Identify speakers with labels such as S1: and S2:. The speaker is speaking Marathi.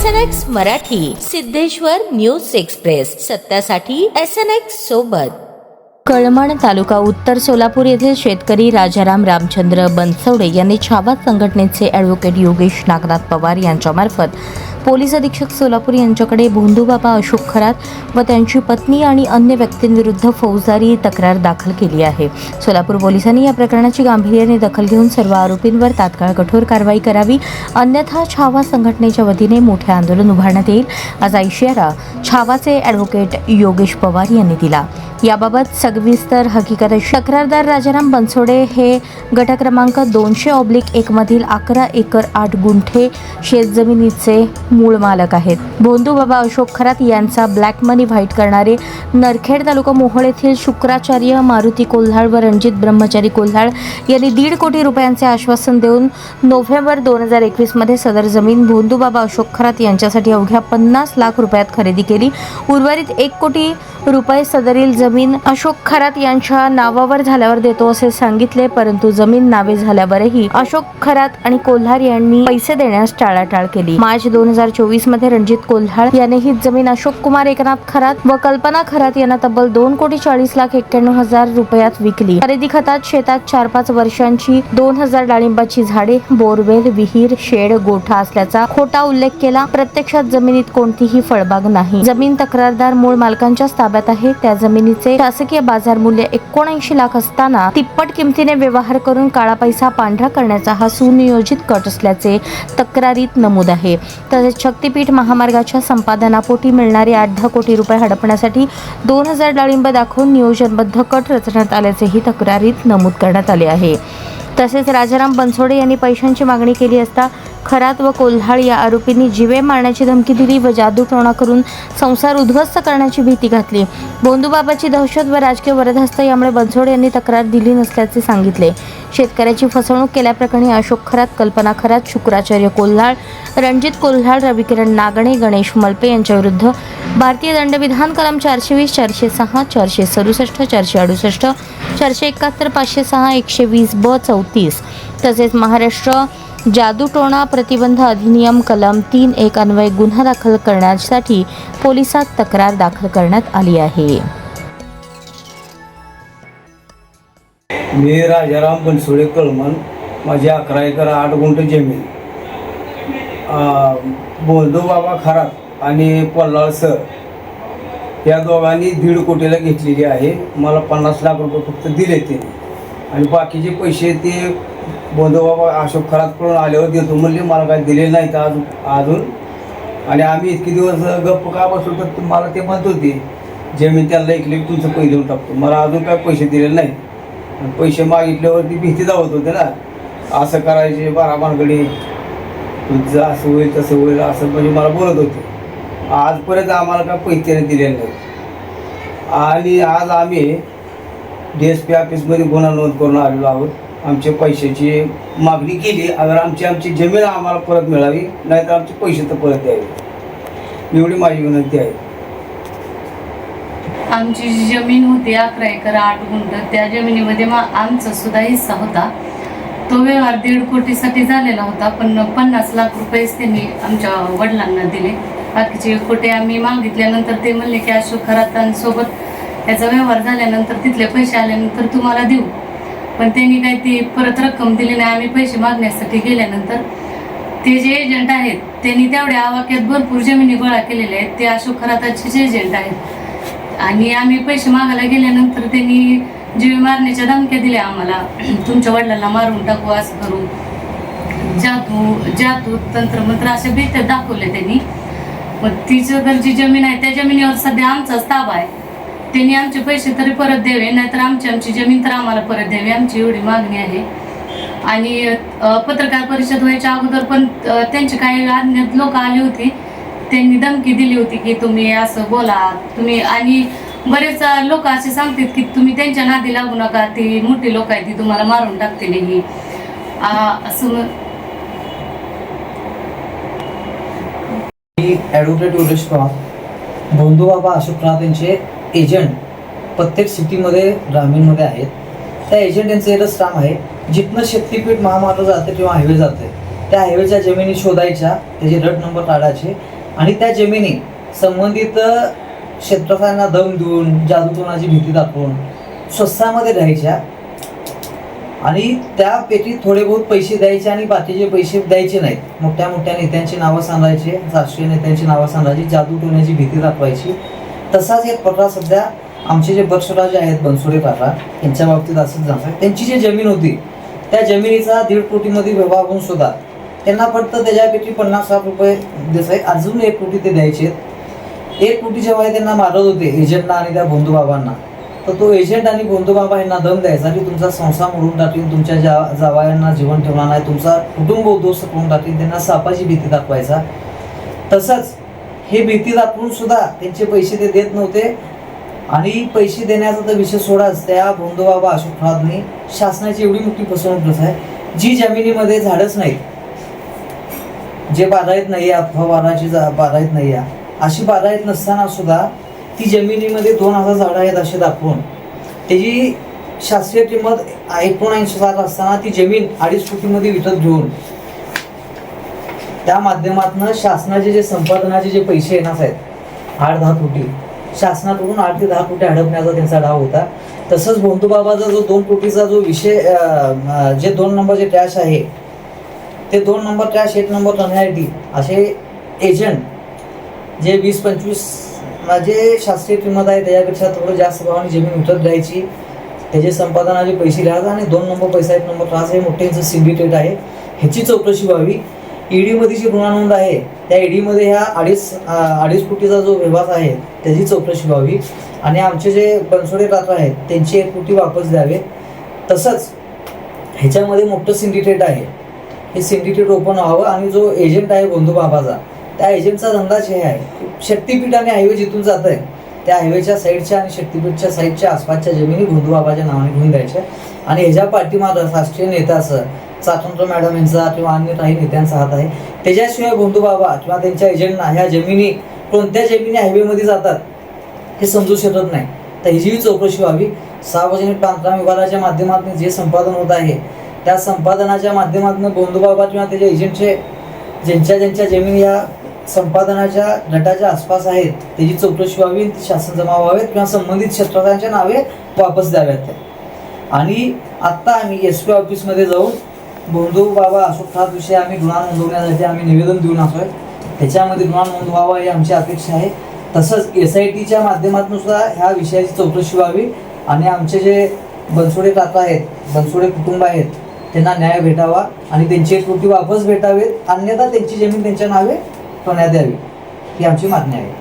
S1: SNX Marathi, Siddheshwar news express, सत्यासाठी SNX सोबत. कळमण तालुका उत्तर सोलापूर येथील शेतकरी राजाराम रामचंद्र बनसोडे यांनी छावा संघटनेचे ॲडव्होकेट योगेश नागनाथ पवार यांच्यामार्फत पोलीस अधीक्षक सोलापूर यांच्याकडे भोंदूबाबा अशोक खरात व त्यांची पत्नी आणि अन्य व्यक्तींविरुद्ध फौजदारी तक्रार दाखल केली आहे. सोलापूर पोलिसांनी या प्रकरणाची गांभीर्याने दखल घेऊन सर्व आरोपींवर तात्काळ कठोर कारवाई करावी, अन्यथा छावा संघटनेच्या वतीने मोठे आंदोलन उभारण्यात येईल, असा इशारा छावाचे ॲडव्होकेट योगेश पवार यांनी दिला. याबाबत सविस्तर हकीकत तक्रारदार राजाराम बनसोडे हे गट क्रमांक 200/1 मधील 11 एकर 8 गुंठे शेतजमिनीचे मूळ मालक आहेत. भोंदूबाबा अशोक खरात यांचा ब्लॅक मनी व्हाईट करणारे नरखेड तालुका मोहोळ येथील शुक्राचार्य मारुती कोल्हाळ व रणजित ब्रह्मचारी कोल्हाळ यांनी 1.5 कोटी रुपयांचे आश्वासन देऊन नोव्हेंबर 2021 मध्ये सदर जमीन भोंदूबाबा अशोक खरात यांच्यासाठी अवघ्या 50 लाख रुपयात खरेदी केली. उर्वरित 1 कोटी रुपये सदरील जमीन अशोक खरात यांच्या नावावर झाल्यावर देतो असे सांगितले, परंतु जमीन नावे झाल्यावरही अशोक खरात आणि कोल्हाळ यांनी पैसे देण्यास टाळाटाळ केली. मार्च 2024 मध्ये रणजित कोल्हाळ याने ही जमीन अशोक कुमार एकनाथ खरात व कल्पना खरात यांना तब्बल 2,40,91,000 रुपयात विकली. खरेदी खतात शेतात 4-5 वर्षांची 2,000 डाळिंबाची झाडे, बोरवेल, विहीर, शेड, गोठा असल्याचा खोटा उल्लेख केला. प्रत्यक्षात जमिनीत कोणतीही फळबाग नाही. जमीन तक्रारदार मूळ मालकांच्या ताब्यात आहे. त्या जमिनीचे शासकीय बाजार मूल्य 79 लाख असताना तिप्पट किमतीने व्यवहार करून काळा पैसा पांढरा करण्याचा हा सुनियोजित कट असल्याचे तक्रारीत नमूद आहे. तसेच शक्तीपीठ महामार्गाच्या संपादनापोटी मिळणारे 8-10 कोटी रुपये हडपण्यासाठी 2,000 डाळिंब दाखवून नियोजनबद्ध कट रचण्यात आल्याचेही तक्रारीत नमूद करण्यात आले आहे. तसेच राजाराम बनसोडे यांनी पैशांची मागणी केली असता खरात व कोल्हाळ या आरोपींनी जीवे मारण्याची धमकी दिली व जादूटोणा करून संसार उद्ध्वस्त करण्याची भीती घातली. भोंदूबाबाची दहशत व राजकीय वरदहस्त यामुळे बनसोडे यांनी तक्रार दिली नसल्याचे सांगितले. शेतकऱ्याची फसवणूक केल्याप्रकरणी अशोक खरात, कल्पना खरात, शुक्राचार्य कोल्हाळ, रणजित कोल्हाळ, रविकिरण नागणे, गणेश मलपे यांच्याविरुद्ध भारतीय दंडविधान कलम 420, 406, 467, 468, 471, 506, 120(ब)(34) तसेच महाराष्ट्र जादूटोणा प्रतिबंध अधिनियम कलम 3(1) अन्वये गुन्हा दाखल करण्यासाठी पोलिसात तक्रार दाखल करण्यात आली आहे.
S2: मी राजाराम बनसोडे कळमण, माझी 11 एकर 8 गुंठ जमीन भोंदूबाबा खरात आणि कोल्हाळ सर या दोघांनी 1.5 कोटीला घेतलेली आहे. मला 50 लाख रुपये फक्त दिले ते आणि बाकीचे पैसे ते भोंदूबाबा अशोक खरातकडून आल्यावर देतो म्हणले. मला काय दिले नाहीत अजून. आणि आम्ही इतके दिवस गप्प का बसलो तर मला ते म्हणत होते जमीन त्यांना ऐकले की तुमचं पैसे देऊन टाकतो. मला अजून काय पैसे दिले नाही. पैसे मागितल्यावरती भीती दावत होते ना, असं करायचे बारामानकडे, तुझं असं होईल तसं होईल असं म्हणजे मला बोलत होते. आजपर्यंत आम्हाला काय पैसे दिले नाही. आणि आज आम्ही DSP ऑफिसमध्ये गुन्हा नोंद करून आलेलो आहोत. आमच्या पैशाची मागणी केली. अगर आमची जमीन आम्हाला परत मिळावी, नाहीतर आमचे पैसे तर परत द्यावे, एवढी माझी विनंती आहे.
S3: आमची जी जमीन होती 11 एकर 8 गुंठ, त्या जमिनीमध्ये आमचा सुद्धा हिस्सा होता. तो व्यवहार 1.5 कोटीसाठी झालेला होता, पण 50 लाख रुपयेच त्यांनी आमच्या वडिलांना दिले. बाकीचे 1 कोटी आम्ही मागितल्यानंतर ते म्हणले की अशोक खरातांसोबत त्याचा व्यवहार झाल्यानंतर तिथले पैसे आल्यानंतर तुम्हाला देऊ. पण त्यांनी काही ती परत रक्कम दिली नाही. आम्ही पैसे मागण्यासाठी गेल्यानंतर ते जे एजंट आहेत त्यांनी तेवढ्या आवाक्यात भरपूर जमिनी गोळा केलेल्या आहेत. ते अशोक खराताचेच एजंट आहेत. आणि आम्ही पैसे मागायला गेल्यानंतर त्यांनी जीवे मारण्याच्या धमक्या दिल्या आम्हाला. तुमच्या वडिलांना मारून टाकू, असं करू, जादू तंत्रमंत्र अशा भीत्या दाखवले त्यांनी. मग तिचं तर जी जमीन आहे त्या जमिनीवर सध्या आमचाच ताबा आहे. त्यांनी आमचे पैसे तरी परत द्यावे, नाहीतर आमची जमीन तर आम्हाला परत द्यावी, आमची एवढी मागणी आहे. आणि पत्रकार परिषद व्हायच्या अगोदर पण त्यांची काही अज्ञात लोक आली होती. त्यांनी धमकी दिली होती की तुम्ही असं बोला तुम्ही. आणि बरेच लोक असे सांगतात की तुम्ही त्यांच्या नादी लागू नका, ती मोठी लोक आहेत, ती तुम्हाला मारून टाकतील ही असं.
S4: ॲडव्होकेट योगेश पवार, भोंदूबाबा अशोक खरात यांचे एजंट प्रत्येक सिटीमध्ये ग्रामीणमध्ये आहेत. त्या एजंट यांचं एकच काम आहे, जिथनं शक्तीपीठ महामार्ग जाते किंवा हायवे जाते त्या हायवेच्या जमिनी शोधायच्या, त्याचे रट नंबर काढायचे आणि त्या जमिनी संबंधित क्षेत्रफळांना दम देऊन, जादूटोणाची भीती दाखवून स्वस्तामध्ये राहायच्या आणि त्यापैकी थोडे बहुत पैसे द्यायचे आणि बाकीचे पैसे द्यायचे नाहीत. मोठ्या मोठ्या नेत्यांची नावं सांगायचे, राष्ट्रीय नेत्यांची नावं सांगायची, जादूटोण्याची भीती दाखवायची. तसाच एक प्रकार सध्या आमचे जे बक्षराजे आहेत बनसोडे काका यांच्या बाबतीत असंच झालं. त्यांची जी जमीन होती त्या जमिनीचा 1.5 कोटीमध्ये व्यवहार होऊन सुद्धा त्यांना फक्त त्याच्यापैकी 50 लाख रुपये देसाई, अजून 1 कोटी ते द्यायचे. 1 कोटी जेव्हा त्यांना मारत होते एजंटना आणि त्या बंधूबाबांना, तर तो एजंट आणि बंधूबाबा यांना दम द्यायचा की तुमचा संसार मोडून टाकीन, तुमच्या जावयांना जीवन ठेवणार नाही, तुमचा कुटुंब उद्ध्वस्त करून टाकीन, त्यांना सापाची भीती दाखवायचा. तसंच हे भीती दाखवून सुद्धा त्यांचे पैसे ते देत नव्हते आणि पैसे देण्याचा तर विषय सोडाच, त्या बंधूबाबा अशोक खरातनी शासनाची एवढी मोठी फसवणूक करत आहे. जी जमिनीमध्ये झाडच नाहीत, जे बागायत नाही आहे, फवाराची बागायत नाही आहे, अशी बागायत नसताना सुद्धा ती जमिनीमध्ये 2000 झाडं आहेत असे दाखवून त्याची शासकीय किंमत 79,000 असताना ती जमीन 2.5 कोटीमध्ये विकत घेऊन त्या माध्यमातून शासनाचे जे संपादनाचे जे पैसे येणार आहेत 8-10 कोटी, शासनाकडून 8 ते 10 कोटी हडपण्याचा त्यांचा डाव होता. तसंच बंधूबाबाचा जो 2 कोटीचा जो विषय, जे 2 नंबरचे कॅश आहे ते 2 नंबर कॅश 1 नंबर करण्यासाठी असे एजंट जे 20-25 जे शासकीय किंमत आहे त्याच्यापेक्षा थोडं जास्त भावाने जमीन विकत घ्यायची, त्याचे संपादनाचे पैसे घ्यायचे आणि 2 नंबर पैसा 1 नंबर त्रास हे मोठे यांचं सिंडिकेट आहे. ह्याची चौकशी व्हावी. ईडीमध्ये जी गुन्हा नोंद आहे त्या ईडीमध्ये ह्या 2.5 कोटीचा जो व्यवहार आहे त्याची चौकशी व्हावी आणि आमचे जे बनसोडे काका आहेत त्यांची 1 कोटी वापस द्यावे. तसंच ह्याच्यामध्ये मोठं सिंडिकेट आहे, हे सिंडिकेट ओपन व्हावं आणि जो एजंट आहे बंधूबाबाचा त्या एजंटचा धंदाच हे आहे. शक्तीपीठ आणि हायवे जिथून जात आहे त्या हायवेच्या साईडच्या आणि शक्तीपीठच्या साईडच्या आसपासच्या जमिनी बंधूबाबाच्या नावाने घेऊन द्यायच्या आणि ह्याच्या पाठीमागं राष्ट्रीय नेत्याचं स्वातंत्र्य मॅडम यांचा किंवा अन्य काही नेत्यांचा हात आहे. त्याच्याशिवाय बंधूबाबा किंवा त्यांच्या एजंटना ह्या जमिनी कोणत्या जमिनी हायवेमध्ये जातात हे समजू शकत नाही. तर ह्याची चौकशी व्हावी. सार्वजनिक बांधकाम विभागाच्या माध्यमातून जे संपादन होत आहे त्या संपादनाच्या माध्यमातून बंधूबाबा किंवा त्याच्या एजंटचे ज्यांच्या जमिनी या संपादनाच्या गटाच्या आसपास आहेत त्याची चौकशी व्हावी, शासन जमा व्हावेत किंवा संबंधित क्षेत्रफळांच्या नावे वापस द्याव्यात. आणि आत्ता आम्ही SP ऑफिसमध्ये जाऊन बंधूबाबा अशोक खरात विषयी आम्ही गुन्हा नोंदवण्यासाठी आम्ही निवेदन देऊन आहोत. त्याच्यामध्ये गुन्हा नोंदवावा ही आमची अपेक्षा आहे. तसंच SITच्या माध्यमातून सुद्धा ह्या विषयाची चौकशी व्हावी आणि आमचे जे बनसोडे काका आहेत, बनसोडे कुटुंब आहेत त्यांना न्याय भेटावा आणि त्यांची 1 कोटी वापस भेटावेत, अन्यथा त्यांची जमीन त्यांच्या नावे करण्यात यावी ही आमची मागणी आहे.